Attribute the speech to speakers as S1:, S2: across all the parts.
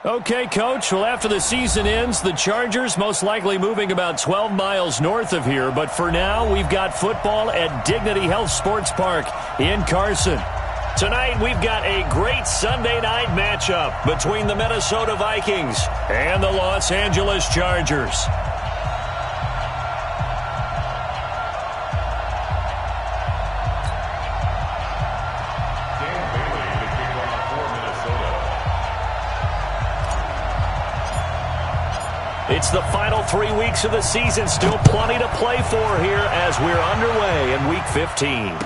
S1: Okay, Coach. Well, after the season ends, the Chargers most likely moving about 12 miles north of here. But for now, we've got football at Dignity Health Sports Park in Carson. Tonight, we've got a great Sunday night matchup between the Minnesota Vikings and the Los Angeles Chargers. It's the final 3 weeks of the season. Still plenty to play for here as we're underway in Week 15.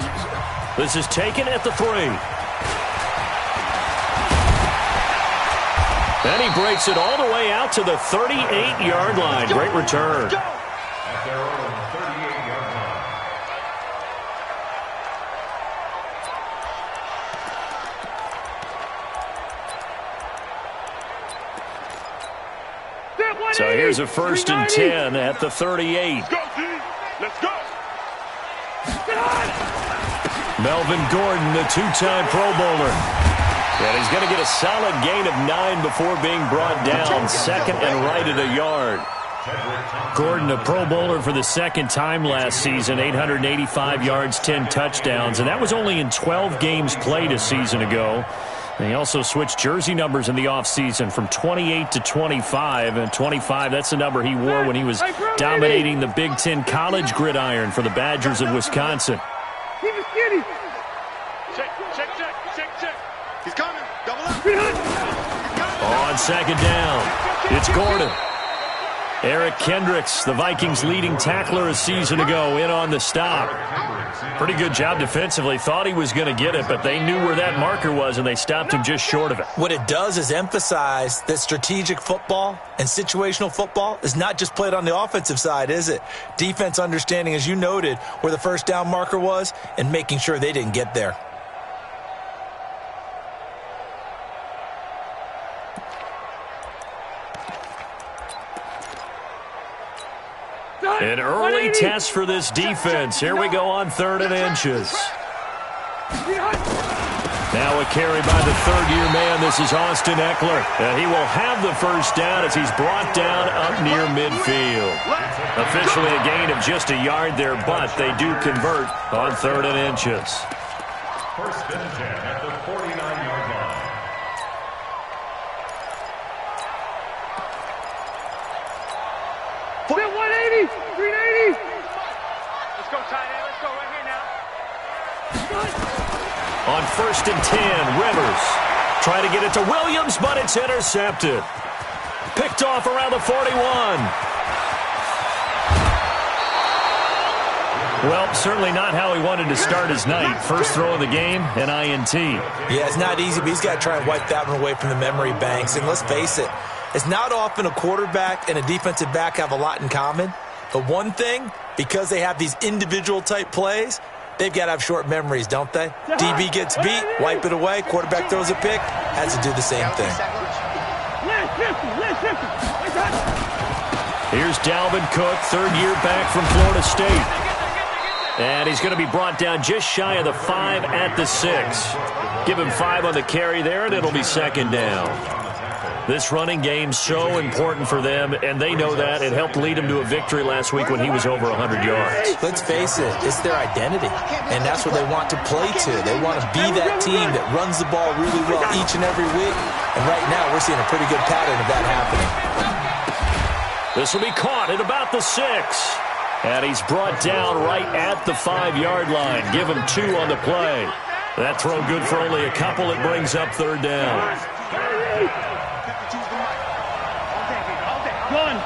S1: This is taken at the 3. And he breaks it all the way out to the 38-yard line. Great return.
S2: At their own 38-yard line.
S1: So here's a 1st and 10 at the 38.
S2: Let's go, team. Let's go.
S1: Melvin Gordon, the 2-time Pro Bowler. And he's going to get a solid gain of 9 before being brought down. 2nd and right at a yard. Gordon, a Pro Bowler for the 2nd time last season. 885 yards, 10 touchdowns. And that was only in 12 games played a season ago. And he also switched jersey numbers in the offseason from 28 to 25. And 25, that's the number he wore when he was dominating the Big Ten college gridiron for the Badgers of Wisconsin.
S2: Keep it skinny. Check. He's coming. Double up.
S1: On 2nd down, it's Gordon. Eric Kendricks, the Vikings' leading tackler a season ago, in on the stop. Pretty good job defensively. Thought he was going to get it, but they knew where that marker was, and they stopped him just short of it.
S3: What it does is emphasize that strategic football and situational football is not just played on the offensive side, is it? Defense understanding, as you noted, where the 1st down marker was and making sure they didn't get there.
S1: An early test for this defense. Here we go on 3rd and inches. Now a carry by the 3rd-year man. This is Austin Eckler. And he will have the 1st down as he's brought down up near midfield. Officially a gain of just a yard there, but they do convert on 3rd and inches.
S2: 1st and 10 at the 49-yard line.
S4: Put 180, 380. Let's go, tight end. Let's go right here now.
S1: On 1st and 10, Rivers trying to get it to Williams, but it's intercepted. Picked off around the 41. Well, certainly not how he wanted to start his night. First throw of the game, an INT.
S3: Yeah, it's not easy, but he's got to try and wipe that one away from the memory banks. And let's face it, it's not often a quarterback and a defensive back have a lot in common. But one thing, because they have these individual type plays, they've got to have short memories, don't they? DB gets beat, wipe it away, quarterback throws a pick, has to do the same thing.
S1: Here's Dalvin Cook, 3rd-year back from Florida State. And he's going to be brought down just shy of the 5 at the 6. Give him 5 on the carry there, and it'll be 2nd down. This running game so important for them, and they know that. It helped lead them to a victory last week when he was over 100 yards.
S3: Let's face it, it's their identity, and that's what they want to play to. They want to be that team that runs the ball really well each and every week, and right now we're seeing a pretty good pattern of that happening.
S1: This will be caught at about the 6. And he's brought down right at the 5-yard line. Give him 2 on the play. That throw good for only a couple. It brings up 3rd down.
S4: Gun.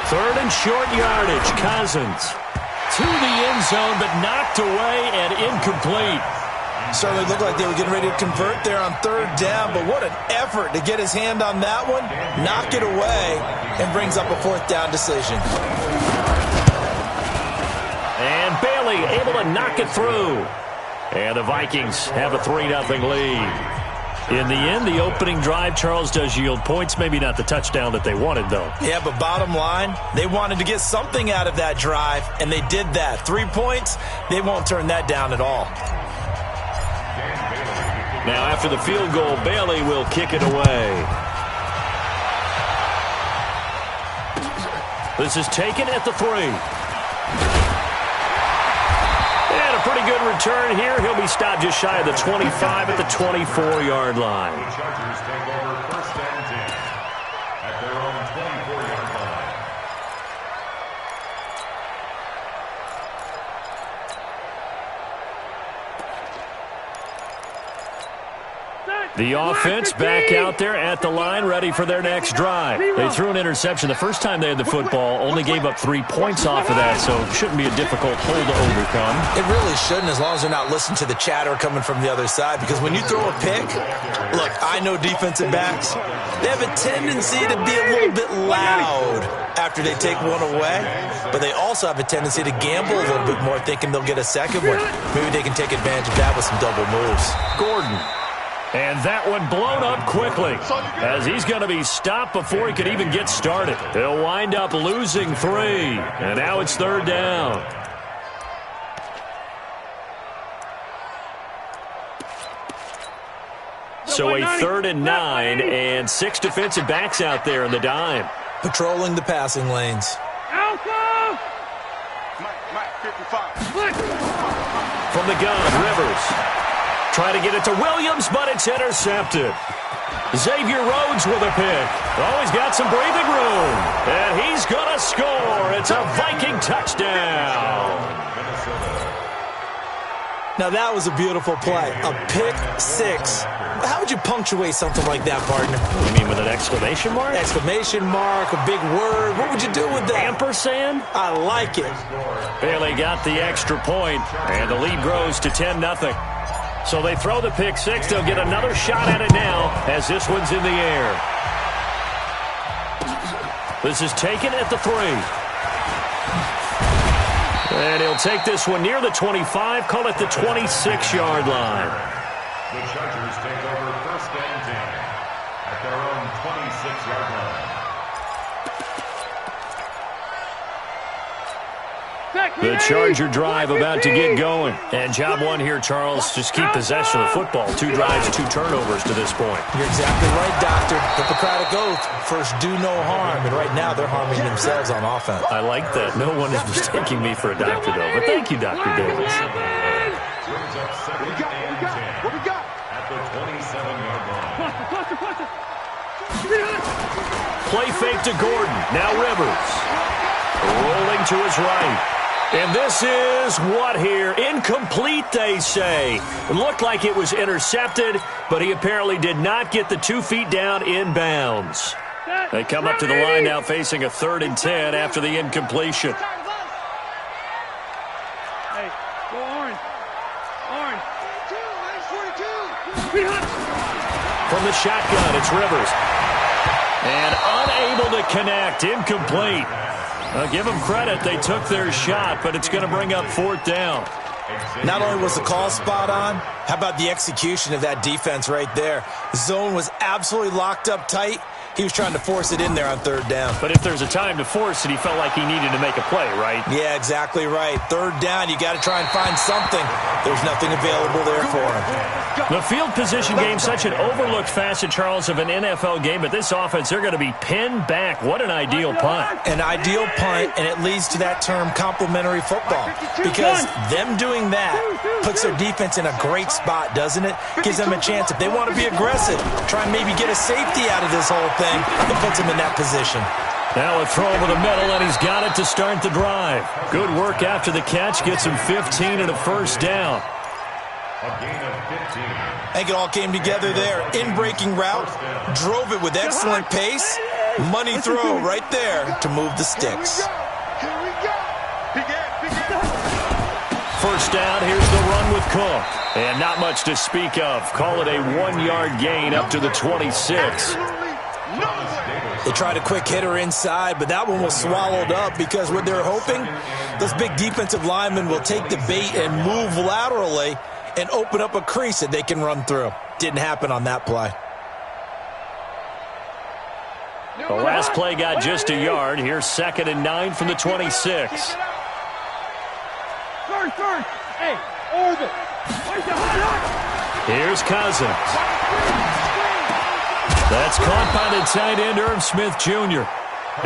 S1: Third and short yardage. Cousins to the end zone, but knocked away and incomplete.
S3: Certainly looked like they were getting ready to convert there on 3rd down, but what an effort to get his hand on that one, knock it away, and brings up a 4th down decision.
S1: And Bailey able to knock it through. And the Vikings have a 3-0 lead. In the end, the opening drive, Charles, does yield points. Maybe not the touchdown that they wanted, though.
S3: Yeah, but bottom line, they wanted to get something out of that drive, and they did that. 3 points, they won't turn that down at all.
S1: Now after the field goal, Bailey will kick it away. This is taken at the 3. And a pretty good return here. He'll be stopped just shy of the 25 at the 24-yard line.
S2: The Chargers take over 1st and 10 at their own 24-yard line.
S1: The offense back out there at the line, ready for their next drive. They threw an interception the first time they had the football, only gave up 3 points off of that, so it shouldn't be a difficult hole to overcome.
S3: It really shouldn't, as long as they're not listening to the chatter coming from the other side, because when you throw a pick, look, I know defensive backs, they have a tendency to be a little bit loud after they take one away, but they also have a tendency to gamble a little bit more, thinking they'll get a second one. Maybe they can take advantage of that with some double moves.
S1: Gordon. And that one blown up quickly as he's going to be stopped before he could even get started. They'll wind up losing 3, and now it's 3rd down. So a 3rd and 9, and 6 defensive backs out there in the dime.
S3: Patrolling the passing lanes.
S4: Alpha!
S1: From the gun, Rivers. Try to get it to Williams, but it's intercepted. Xavier Rhodes with a pick. Oh, he's got some breathing room. And he's going to score. It's a Viking touchdown.
S3: Now, that was a beautiful play. A pick 6. How would you punctuate something like that, partner?
S1: You mean with an exclamation mark?
S3: Exclamation mark, a big word. What would you do with that?
S1: Ampersand?
S3: I like it.
S1: Bailey got the extra point, and the lead grows to 10-0. So they throw the pick 6. They'll get another shot at it now as this one's in the air. This is taken at the 3. And he'll take this one near the 25, call it the 26-yard line.
S2: The Chargers take over 1st and 10 at their own 26-yard line.
S1: The Charger drive about to get going. And job 1 here, Charles, just keep possession of the football. 2 drives, 2 turnovers to this point.
S3: You're exactly right, Doctor. Hippocratic oath, first do no harm. And right now they're harming themselves on offense.
S1: I like that. No one is mistaking me for a doctor, though. But thank you, Dr. Davis.
S2: Brings up 2nd and 10
S4: What we got?
S2: at the 27-yard line.
S1: Play fake to Gordon. Now Rivers. Rolling to his right. And this is what here? Incomplete, they say. It looked like it was intercepted, but he apparently did not get the 2 feet down in bounds. They come up to the line now facing a 3rd and 10 after the incompletion.
S4: Hey, go orange. Orange. 42.
S1: From the shotgun, it's Rivers. And unable to connect. Incomplete. Give them credit. They took their shot, but it's going to bring up 4th down.
S3: Not only was the call spot on, how about the execution of that defense right there? The zone was absolutely locked up tight. He was trying to force it in there on 3rd down.
S1: But if there's a time to force it, he felt like he needed to make a play, right?
S3: Yeah, exactly right. 3rd down, you got to try and find something. There's nothing available there for him.
S1: The field position game, such an overlooked facet, Charles, of an NFL game, but this offense, they're going to be pinned back. What an ideal punt.
S3: An ideal punt, and it leads to that term complementary football. Because them doing that puts their defense in a great spot, doesn't it? Gives them a chance. If they want to be aggressive, try and maybe get a safety out of this whole thing, it puts them in that position.
S1: Now a throw over the middle, and he's got it to start the drive. Good work after the catch. Gets him 15 and a 1st down.
S2: A gain of 15.
S3: I think it all came together there. In-breaking route, drove it with excellent pace. Money throw right there to move the sticks.
S4: Here we go.
S1: First down, here's the run with Cook. And not much to speak of. Call it a 1-yard gain up to the 26.
S3: They tried a quick hitter inside, but that one was swallowed up because what they're hoping, those big defensive linemen will take the bait and move laterally and open up a crease that they can run through. Didn't happen on that play.
S1: The last play got just a yard. Here's 2nd and 9 from the 26.
S4: First. Hey, orbit. Where's the hot?
S1: Here's Cousins. That's caught by the tight end, Irv Smith Jr.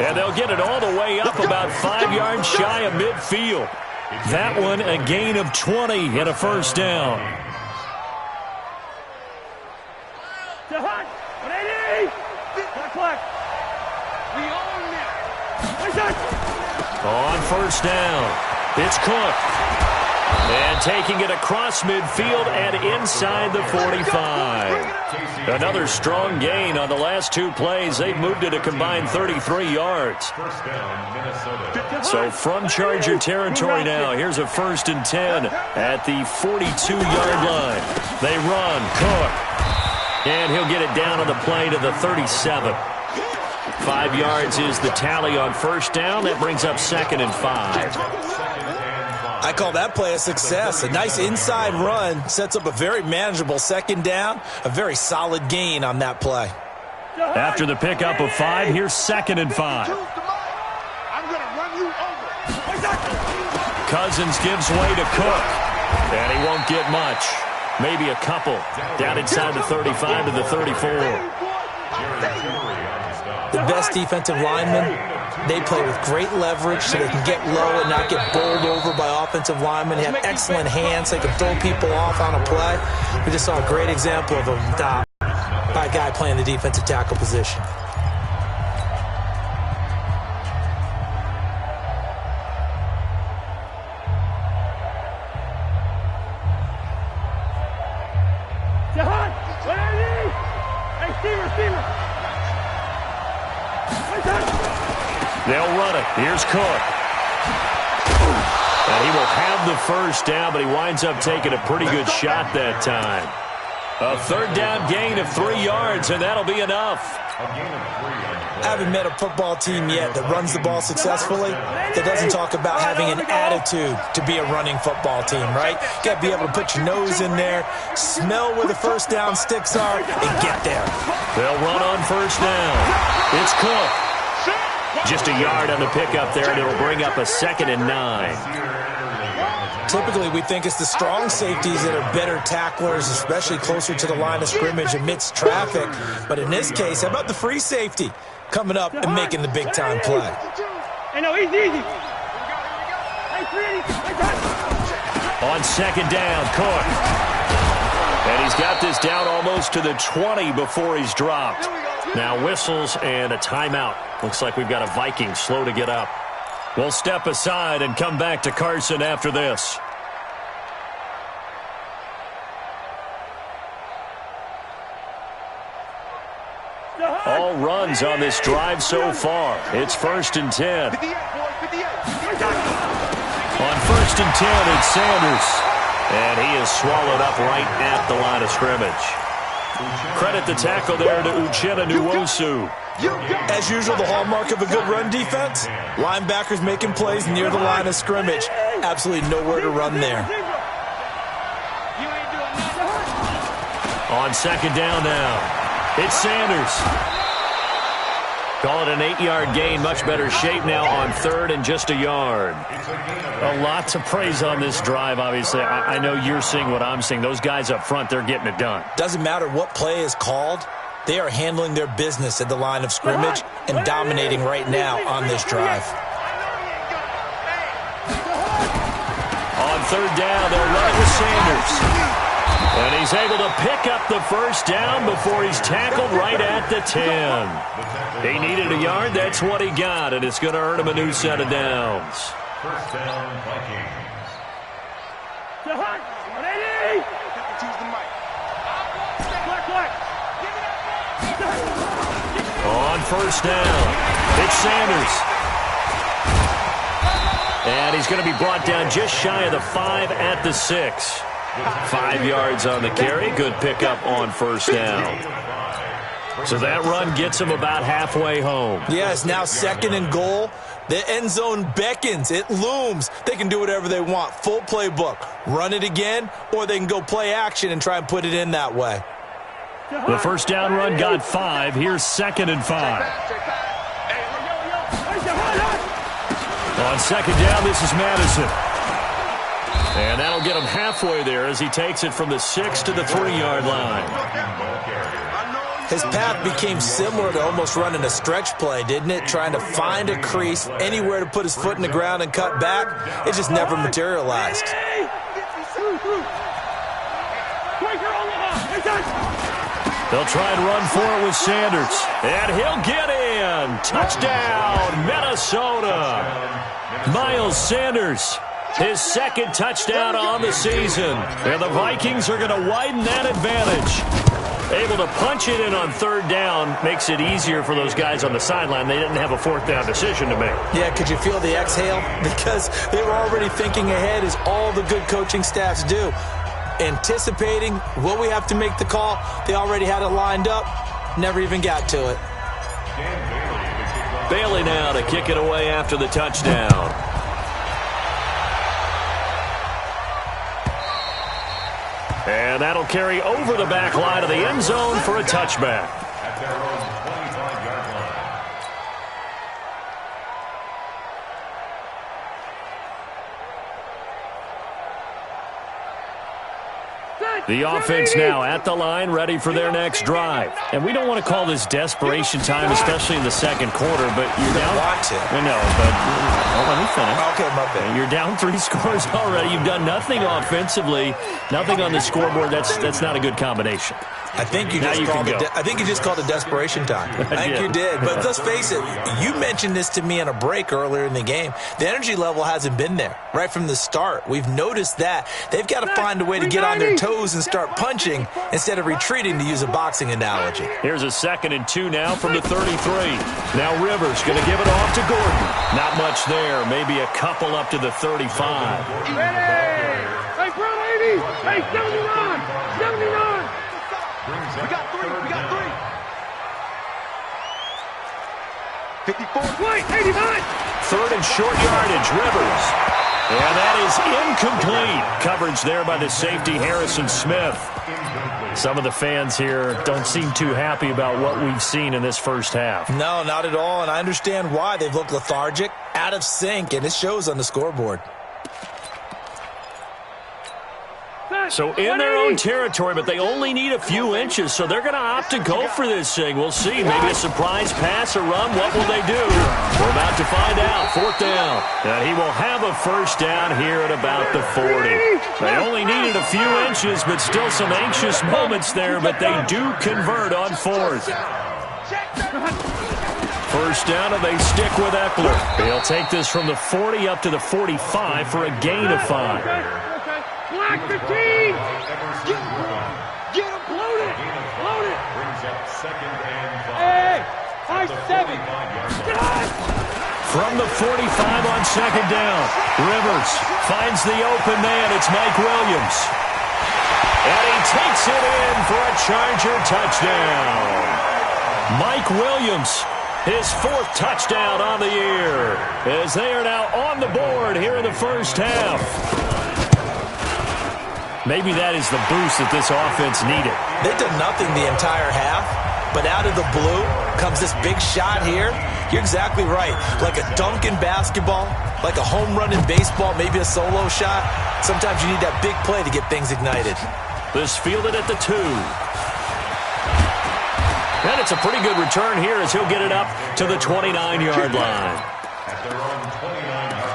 S1: And they'll get it all the way up about 5 yards shy of midfield. That one a gain of 20 and a first down. On first down, it's Cook. And taking it across midfield and inside the 45. Another strong gain on the last 2 plays. They've moved it a combined 33 yards. So from Charger territory now, here's a 1st and 10 at the 42-yard line. They run, Cook. And he'll get it down on the play to the 37. 5 yards is the tally on first down. That brings up 2nd and 5.
S3: I call that play a success. A nice inside run sets up a very manageable 2nd down. A very solid gain on that play.
S1: After the pickup of 5, here's 2nd and 5. Cousins gives way to Cook. And he won't get much. Maybe a couple. Down inside the 35 to the 34.
S3: The best defensive linemen, they play with great leverage so they can get low and not get bowled over by offensive linemen. They have excellent hands. They can throw people off on a play. We just saw a great example of a by a guy playing the defensive tackle position.
S1: They'll run it. Here's Cook. And he will have the first down, but he winds up taking a pretty good shot that time. A 3rd down gain of 3 yards, and that'll be enough.
S3: I haven't met a football team yet that runs the ball successfully that doesn't talk about having an attitude to be a running football team, right? You got to be able to put your nose in there, smell where the first down sticks are, and get there.
S1: They'll run on first down. It's Cook. Just a yard on the pickup there, and it'll bring up a 2nd and 9.
S3: Typically, we think it's the strong safeties that are better tacklers, especially closer to the line of scrimmage amidst traffic. But in this case, how about the free safety coming up and making the big-time play?
S4: Easy.
S1: On 2nd down, Cook. And he's got this down almost to the 20 before he's dropped. Now whistles and a timeout. Looks like we've got a Viking slow to get up. We'll step aside and come back to Carson after this. All runs on this drive so far. It's 1st and 10. On 1st and 10, it's Sanders. And he is swallowed up right at the line of scrimmage. Credit the tackle there to Uchenna Nwosu.
S3: As usual, the hallmark of a good run defense, linebackers making plays near the line of scrimmage. Absolutely nowhere to run there.
S1: On 2nd down now, it's Sanders. Call it an 8-yard gain, much better shape now on 3rd and just a yard. A lot to praise on this drive, obviously. I know you're seeing what I'm seeing. Those guys up front, they're getting it done.
S3: Doesn't matter what play is called. They are handling their business at the line of scrimmage and dominating right now on this drive.
S1: On 3rd down, they'll run it with Sanders. And he's able to pick up the first down before he's tackled right at the 10. He needed a yard. That's what he got, and it's going to earn him a new set of downs.
S2: First down, Vikings.
S1: On first down, it's Sanders. And he's going to be brought down just shy of the 5 at the 6. 5 yards on the carry. Good pickup on first down. So that run gets him about halfway home.
S3: Yeah, it's now 2nd and goal. The end zone beckons. It looms. They can do whatever they want. Full playbook. Run it again, or they can go play action and try and put it in that way.
S1: The first down run got 5. Here's 2nd and 5. On 2nd down, this is Madison. And that'll get him halfway there as he takes it from the 6 to the 3-yard line.
S3: His path became similar to almost running a stretch play, didn't it? Trying to find a crease, anywhere to put his foot in the ground and cut back. It just never materialized.
S1: They'll try and run for it with Sanders. And he'll get in. Touchdown, Minnesota. Miles Sanders, his second touchdown on the season. And the Vikings are going to widen that advantage. Able to punch it in on third down makes it easier for those guys on the sideline. They didn't have a fourth down decision to make.
S3: Yeah, could you feel the exhale? Because they were already thinking ahead, as all the good coaching staffs do. Anticipating, will we have to make the call? They already had it lined up. Never even got to it.
S1: Bailey now to kick it away after the touchdown. And that'll carry over the back line of the end zone for a touchback.
S2: At their own 25-yard line.
S1: The offense now at the line, ready for their next drive. And we don't want to call this desperation time, especially in the second quarter, but you're down. I know, but let me finish.
S3: Okay, my bad.
S1: You're down 3 scores already. You've done nothing offensively, nothing on the scoreboard. That's not a good combination.
S3: I think you just called it desperation time. I think you did. But let's face it, you mentioned this to me on a break earlier in the game. The energy level hasn't been there right from the start. We've noticed that. They've got to find a way to get on their toes and start punching instead of retreating, to use a boxing analogy.
S1: Here's a 2nd and 2 now from the 33. Now Rivers going to give it off to Gordon. Not much there. Maybe a couple up to the 35.
S4: Hey, bro, 80. Hey, 79. 79. We got 3. 54. Wait, 89.
S1: 3rd and short yardage, Rivers. And that is incomplete. Coverage there by the safety, Harrison Smith. Some of the fans here don't seem too happy about what we've seen in this first half.
S3: No, not at all, and I understand why. They've looked lethargic, out of sync, and it shows on the scoreboard.
S1: So in their own territory, but they only need a few inches, so they're going to opt to go for this thing. We'll see. Maybe a surprise pass or run. What will they do? We're about to find out. 4th down. And he will have a first down here at about the 40. They only needed a few inches, but still some anxious moments there, but they do convert on 4th. First down, and they stick with Eckler. They'll take this from the 40 up to the 45 for a gain of 5.
S4: Black the team! Get him! Load it! Load it!
S2: Brings up 2nd and 5.
S4: Hey! 5-7!
S1: From the 45 on 2nd down, Rivers finds the open man. It's Mike Williams. And he takes it in for a Charger touchdown. Mike Williams, his 4th touchdown on the year, as they are now on the board here in the first half. Maybe that is the boost that this offense needed.
S3: They've done nothing the entire half, but out of the blue comes this big shot here. You're exactly right. Like a dunk in basketball, like a home run in baseball, maybe a solo shot. Sometimes you need that big play to get things ignited.
S1: This fielded at the 2. And it's a pretty good return here as he'll get it up to the 29-yard line.
S2: At their own 29-yard line.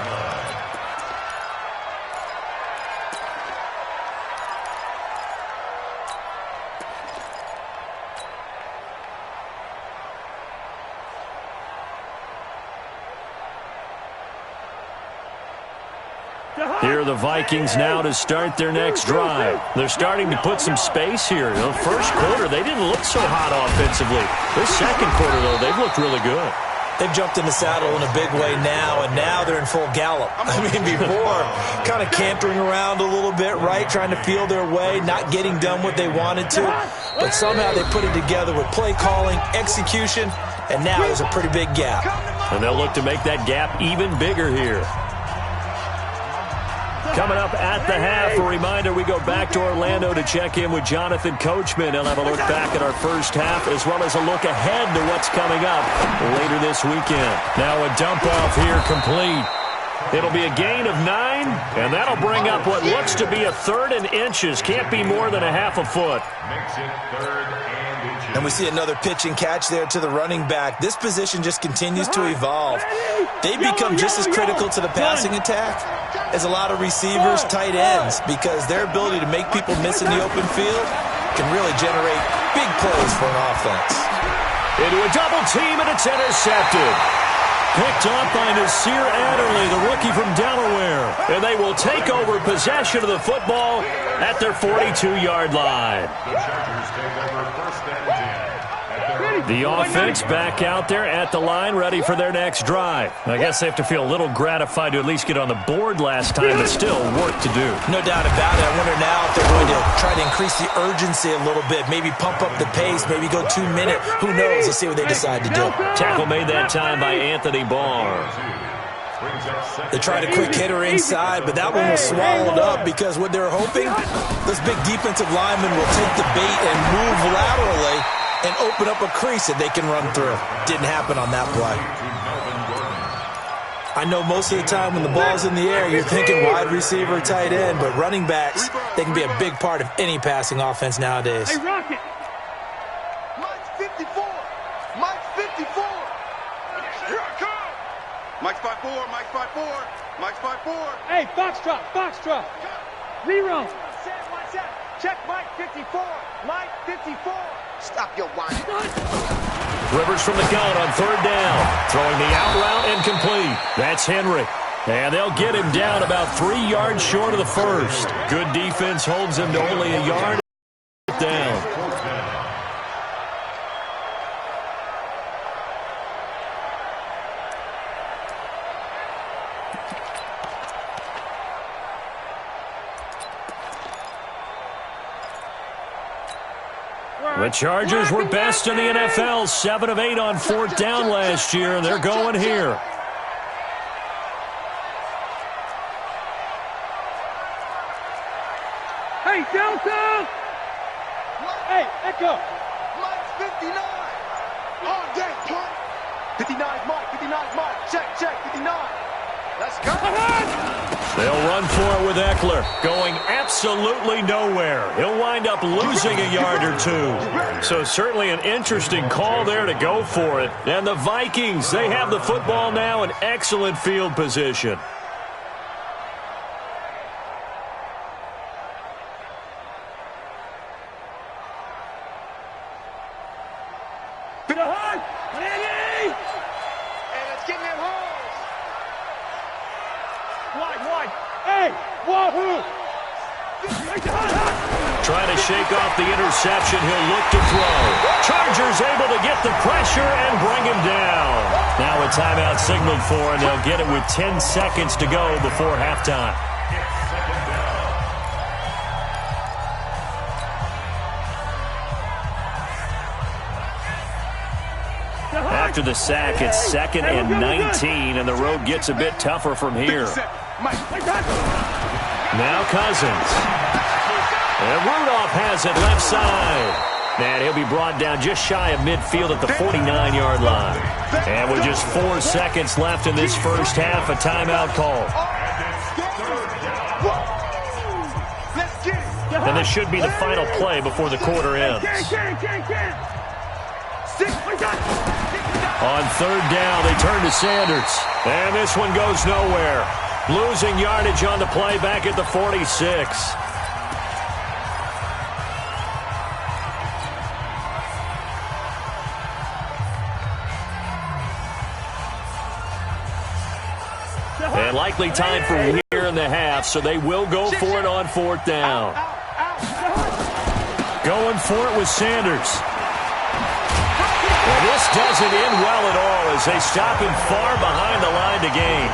S1: Here are the Vikings now to start their next drive. They're starting to put some space here. The first quarter, they didn't look so hot offensively. This second quarter, though, they've looked really good.
S3: They've jumped in the saddle in a big way now, and now they're in full gallop. I mean, before, kind of cantering around a little bit, right, trying to feel their way, not getting done what they wanted to. But somehow they put it together with play calling, execution, and now there's a pretty big gap.
S1: And they'll look to make that gap even bigger here. Coming up at the half, a reminder, we go back to Orlando to check in with Jonathan Coachman. He'll have a look back at our first half as well as a look ahead to what's coming up later this weekend. Now a dump off here complete. It'll be a gain of 9, and that'll bring up what looks to be a 3rd and inches. Can't be more than a half a foot.
S2: Makes it 3rd and inches.
S3: And we see another pitch and catch there to the running back. This position just continues to evolve. They become just as critical to the passing attack as a lot of receivers, tight ends, because their ability to make people miss in the open field can really generate big plays for an offense.
S1: Into a double team, and it's intercepted. Picked up by Nasir Adderley, the rookie from Delaware. And they will take over possession of the football at their 42-yard line.
S2: The Chargers take over 1st and 10.
S1: The offense back out there at the line, ready for their next drive. I guess they have to feel a little gratified to at least get on the board last time, but still work to do.
S3: No doubt about it. I wonder now if they're going to try to increase the urgency a little bit, maybe pump up the pace, maybe go 2 minute. Who knows? Let's see what they decide to do.
S1: Tackle made that time by Anthony Barr.
S3: They tried a quick hitter inside, but that one was swallowed up because what they're hoping, this big defensive lineman will take the bait and move laterally and open up a crease that they can run through. Didn't happen on that play. I know most of the time when the ball's in the air, you're thinking wide receiver, tight end, but running backs, they can be a big part of any passing offense nowadays.
S4: Hey, Rocket.
S5: Mike's 54. Mike's 54. Here I come. Mike's 5'4". Mike's 5'4". Mike's 5'4".
S4: Hey, Foxtrot, Foxtrot. Rerun.
S5: Watch out. Check Mike 54. Mike 54. Stop your whining.
S1: Rivers from the gun on 3rd down. Throwing the out route incomplete. That's Henry. And they'll get him down about 3 yards short of the first. Good defense holds him to only a yard down. The Chargers were best in the NFL, 7 of 8 on 4th down last year, and they're going here.
S4: Hey, Delta. Hey, Echo.
S5: Mike's 59. On deck, punt. 59's Mike. 59's Mike. Check, 59. Let's go.
S1: They'll run for it with Eckler, going absolutely nowhere. He'll wind up losing a yard or 2. So certainly an interesting call there to go for it. And the Vikings, they have the football now in excellent field position. Trying to shake off the interception. He'll look to throw. Chargers able to get the pressure and bring him down. Now a timeout signaled for, and they'll get it with 10 seconds to go before halftime. After the sack, it's 2nd and 19, and the road gets a bit tougher from here. Now Cousins. And Rudolph has it left side. And he'll be brought down just shy of midfield at the 49-yard line. And with just 4 seconds left in this first half, a timeout call. And this should be the final play before the quarter ends. On 3rd down, they turn to Sanders. And this one goes nowhere. Losing yardage on the play back at the 46. And likely time for here in the half, so they will go for it on 4th down. Going for it with Sanders. Well, this doesn't end well at all as they stop him far behind the line to gain.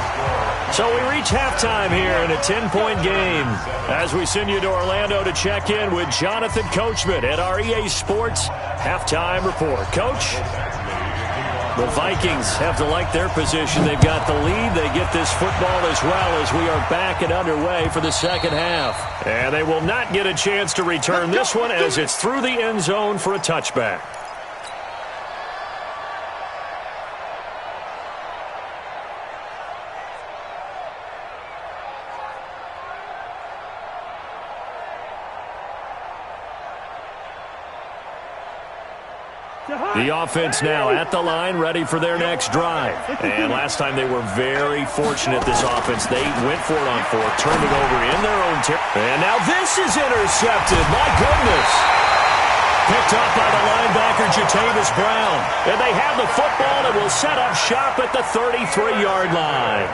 S1: So we reach halftime here in a 10-point game as we send you to Orlando to check in with Jonathan Coachman at our EA Sports Halftime Report. Coach? The Vikings have to like their position. They've got the lead. They get this football as well as we are back and underway for the second half. And they will not get a chance to return this one as it's through the end zone for a touchback. The offense now at the line, ready for their next drive. And last time they were very fortunate, this offense. They went for it on fourth, turned it over in their own territory. And now this is intercepted. My goodness. Picked up by the linebacker, Jatavis Brown. And they have the football and will set up shop at the 33-yard line.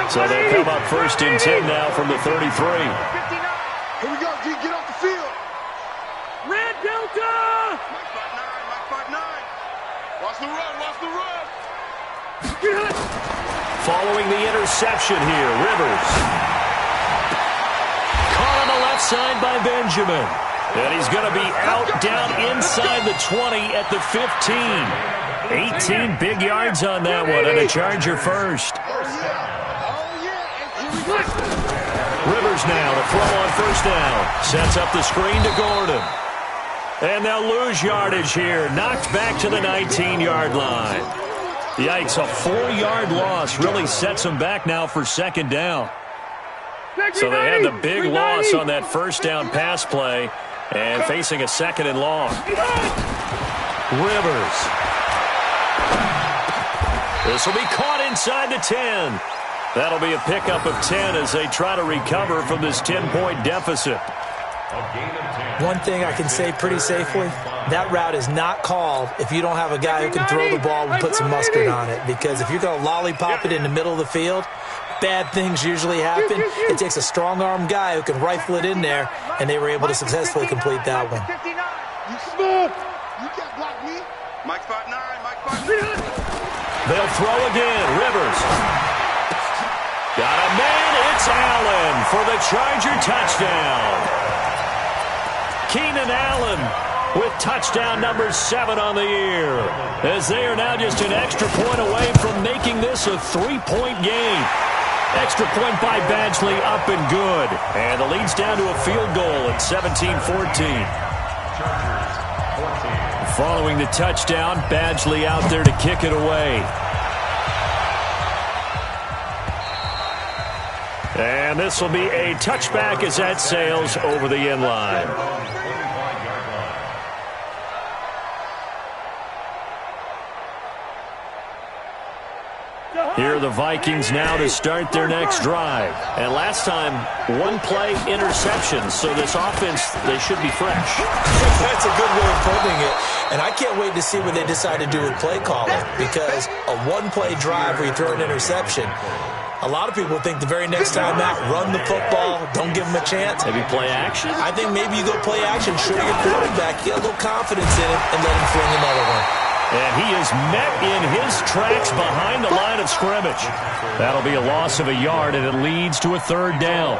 S1: So they come up first and 10 now from the 33.
S5: Here we go, G. Get off the field.
S4: Red Delta!
S5: Mike 5-9. Watch the run. Watch the run.
S1: Following the interception here, Rivers. Caught on the left side by Benjamin. And he's going to be out down inside the 20 at the 15. 18 big yards on that one, and a Charger first. Rivers now to throw on first down. Sets up the screen to Gordon. And they'll lose yardage here. Knocked back to the 19-yard line. Yikes, a 4-yard loss really sets them back now for second down. So they had the big loss on that first down pass play and facing a second and long. Rivers. This will be caught inside the 10. That'll be a pickup of 10 as they try to recover from this 10-point deficit.
S3: One thing I can say pretty safely, that route is not called if you don't have a guy who can throw the ball and put some mustard on it. Because if you're going to lollipop it in the middle of the field, bad things usually happen. It takes a strong-arm guy who can rifle it in there, and they were able to successfully complete that one.
S5: You smooth. You can't block me. Mike 5-9. Mike 5-9.
S1: They'll throw again. Rivers. Got a man. It's Allen for the Charger touchdown. Keenan Allen with touchdown number 7 on the year, as they are now just an extra point away from making this a 3-point game. Extra point by Badgley, up and good. And the lead's down to a field goal at 17-14. Following the touchdown, Badgley out there to kick it away. And this will be a touchback as that sails over the end line. Here are the Vikings now to start their next drive. And last time, one-play interception. So this offense, they should be fresh.
S3: That's a good way of putting it. And I can't wait to see what they decide to do with play calling. Because a one-play drive where you throw an interception, a lot of people think the very next time out, run the football, don't give them a chance.
S1: Maybe play action?
S3: I think maybe you go play action, show your quarterback, get a little confidence in him, and let him fling another one.
S1: And he is met in his tracks behind the line of scrimmage. That'll be a loss of a yard, and it leads to a third down.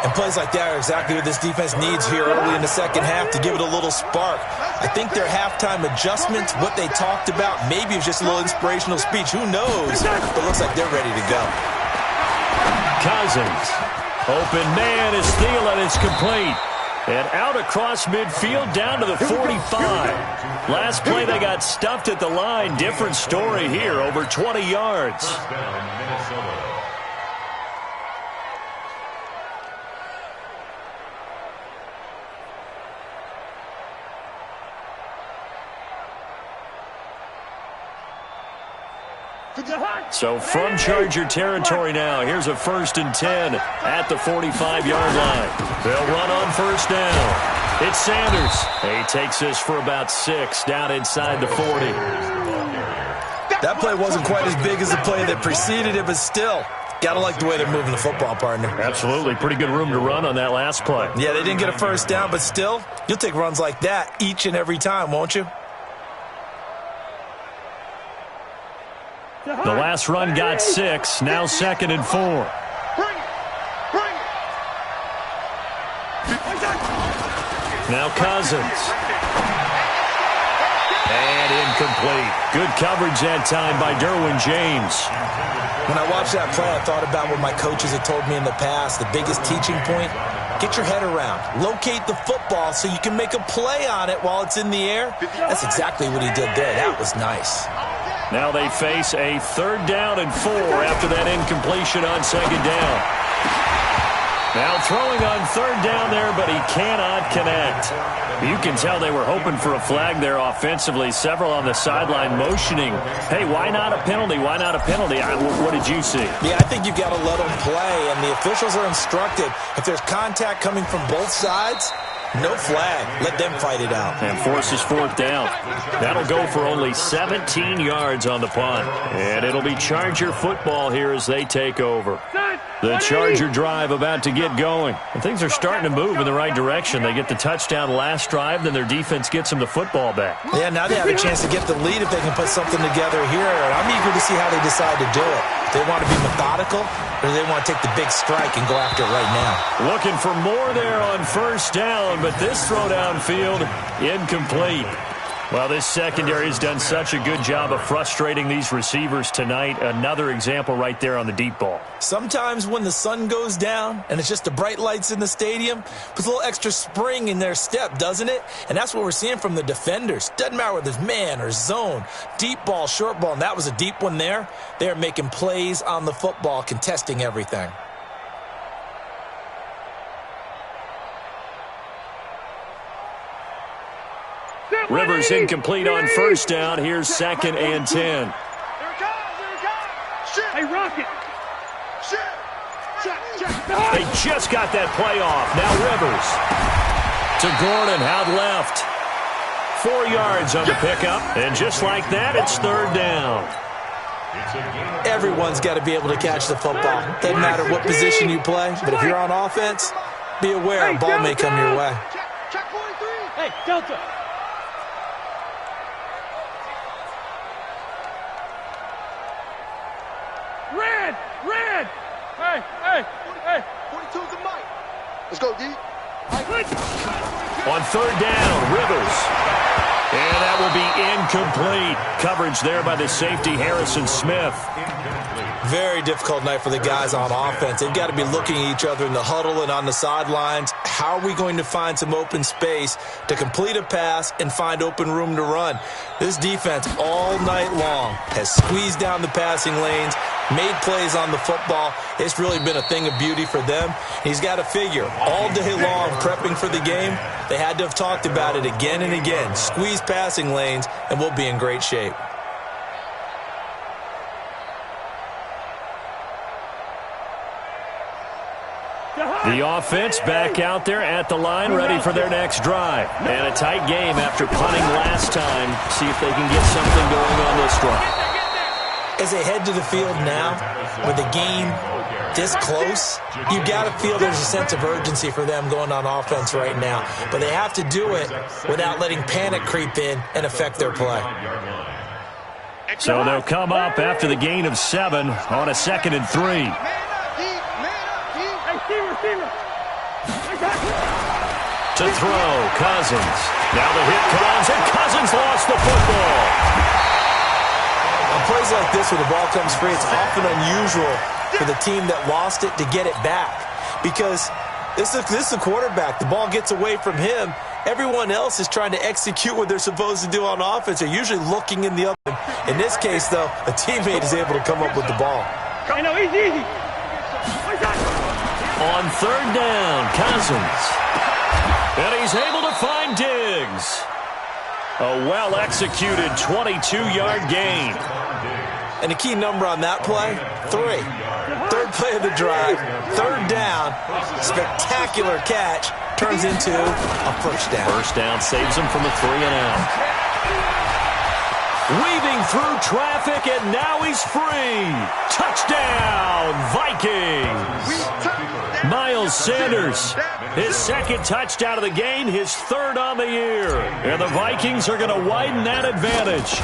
S3: And plays like that are exactly what this defense needs here early in the second half to give it a little spark. I think their halftime adjustments, what they talked about, maybe it's just a little inspirational speech. Who knows? But it looks like they're ready to go.
S1: Cousins. Open man is Thielen. It's complete. And out across midfield down to the 45. Last play they got stuffed at the line. Different story here, over 20 yards. So from Charger territory now, here's a 1st and 10 at the 45-yard line. They'll run on first down. It's Sanders. He takes this for about 6 down inside the 40.
S3: That play wasn't quite as big as the play that preceded it, but still, gotta like the way they're moving the football, partner.
S1: Absolutely. Pretty good room to run on that last play.
S3: Yeah, they didn't get a first down, but still, you'll take runs like that each and every time, won't you?
S1: The last run got 6, now 2nd and 4.
S5: Bring it. Bring it.
S1: Now Cousins. And incomplete. Good coverage that time by Derwin James.
S3: When I watched that play, I thought about what my coaches had told me in the past. The biggest teaching point, get your head around. Locate the football so you can make a play on it while it's in the air. That's exactly what he did there. That was nice.
S1: Now they face a 3rd down and 4 after that incompletion on 2nd down. Now throwing on third down there, but he cannot connect. You can tell they were hoping for a flag there offensively. Several on the sideline motioning, hey, why not a penalty? Why not a penalty? What did you see?
S3: Yeah, I think you've got to let them play, and the officials are instructed. If there's contact coming from both sides, no flag. Let them fight it out.
S1: And forces fourth down. That'll go for only 17 yards on the punt. And it'll be Charger football here as they take over. The Charger drive about to get going. And things are starting to move in the right direction. They get the touchdown last drive, then their defense gets them the football back.
S3: Yeah, now they have a chance to get the lead if they can put something together here. And I'm eager to see how they decide to do it. Do they want to be methodical, or do they want to take the big strike and go after it right now?
S1: Looking for more there on first down, but this throw downfield, incomplete. Well, this secondary has done such a good job of frustrating these receivers tonight. Another example right there on the deep ball.
S3: Sometimes when the sun goes down and it's just the bright lights in the stadium, puts a little extra spring in their step, doesn't it? And that's what we're seeing from the defenders. Doesn't matter whether it's man or zone, deep ball, short ball, and that was a deep one there. They're making plays on the football, contesting everything.
S1: Rivers incomplete on first down. Here's 2nd and 10.
S4: Hey, Rocket.
S1: They just got that play off. Now Rivers to Gordon, out left. 4 yards on the pickup. And just like that, it's third down.
S3: Everyone's got to be able to catch the football. Doesn't matter what position you play, but if you're on offense, be aware a ball may come your way.
S4: Hey, Delta. Red! Hey!
S5: 42's the mic. Let's go, D.
S1: On third down, Rivers. And that will be incomplete. Coverage there by the safety, Harrison Smith.
S3: Very difficult night for the guys on offense. They've got to be looking at each other in the huddle and on the sidelines. How are we going to find some open space to complete a pass and find open room to run? This defense all night long has squeezed down the passing lanes, made plays on the football. It's really been a thing of beauty for them. He's got to figure all day long prepping for the game. They had to have talked about it again and again. Squeeze passing lanes, and we'll be in great shape.
S1: The offense back out there at the line, ready for their next drive. And a tight game after punting last time. See if they can get something going on this drive.
S3: As they head to the field now, with the game this close, you got to feel there's a sense of urgency for them going on offense right now. But they have to do it without letting panic creep in and affect their play.
S1: So they'll come up after the gain of 7 on a 2nd and 3. To throw, Cousins. Now the hit comes, and Cousins lost the football.
S3: On plays like this where the ball comes free, it's often unusual for the team that lost it to get it back. Because this is a quarterback. The ball gets away from him. Everyone else is trying to execute what they're supposed to do on offense. They're usually looking in the other. In this case, though, a teammate is able to come up with the ball.
S4: I know, easy.
S1: On third down, Cousins. And he's able to find Diggs. A well-executed 22-yard gain.
S3: And the key number on that play, 3. Third play of the drive, third down, spectacular catch, turns into a first down.
S1: First down saves him from a 3-and-out. Weaving through traffic, and now he's free. Touchdown, Vikings. Miles Sanders, his 2nd touchdown of the game, his 3rd on the year. And the Vikings are going to widen that advantage.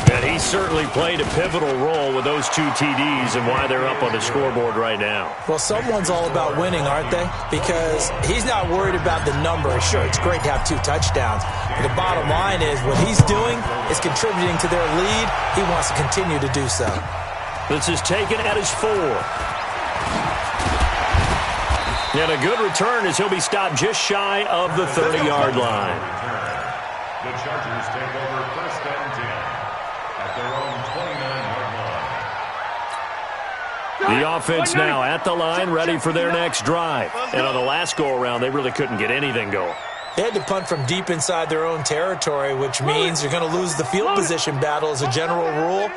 S1: And he certainly played a pivotal role with those 2 TDs and why they're up on the scoreboard right now.
S3: Well, someone's all about winning, aren't they? Because he's not worried about the number. Sure, it's great to have 2 touchdowns. But the bottom line is what he's doing is contributing to their lead. He wants to continue to do so.
S1: This is taken at his 4. And a good return as he'll be stopped just shy of the 30-yard line.
S2: The Chargers take over 1st and 10 at their own 29-yard
S1: The offense now at the line, ready for their next drive. And on the last go-around, they really couldn't get anything going.
S3: They had to punt from deep inside their own territory, which means you're going to lose the field position battle as a general rule.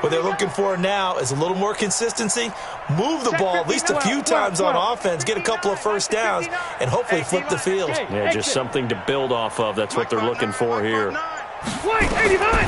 S3: What they're looking for now is a little more consistency, move the ball at least a few times on offense, get a couple of first downs, and hopefully flip the field.
S1: Yeah, just something to build off of. That's what they're looking for here.
S4: White, 89.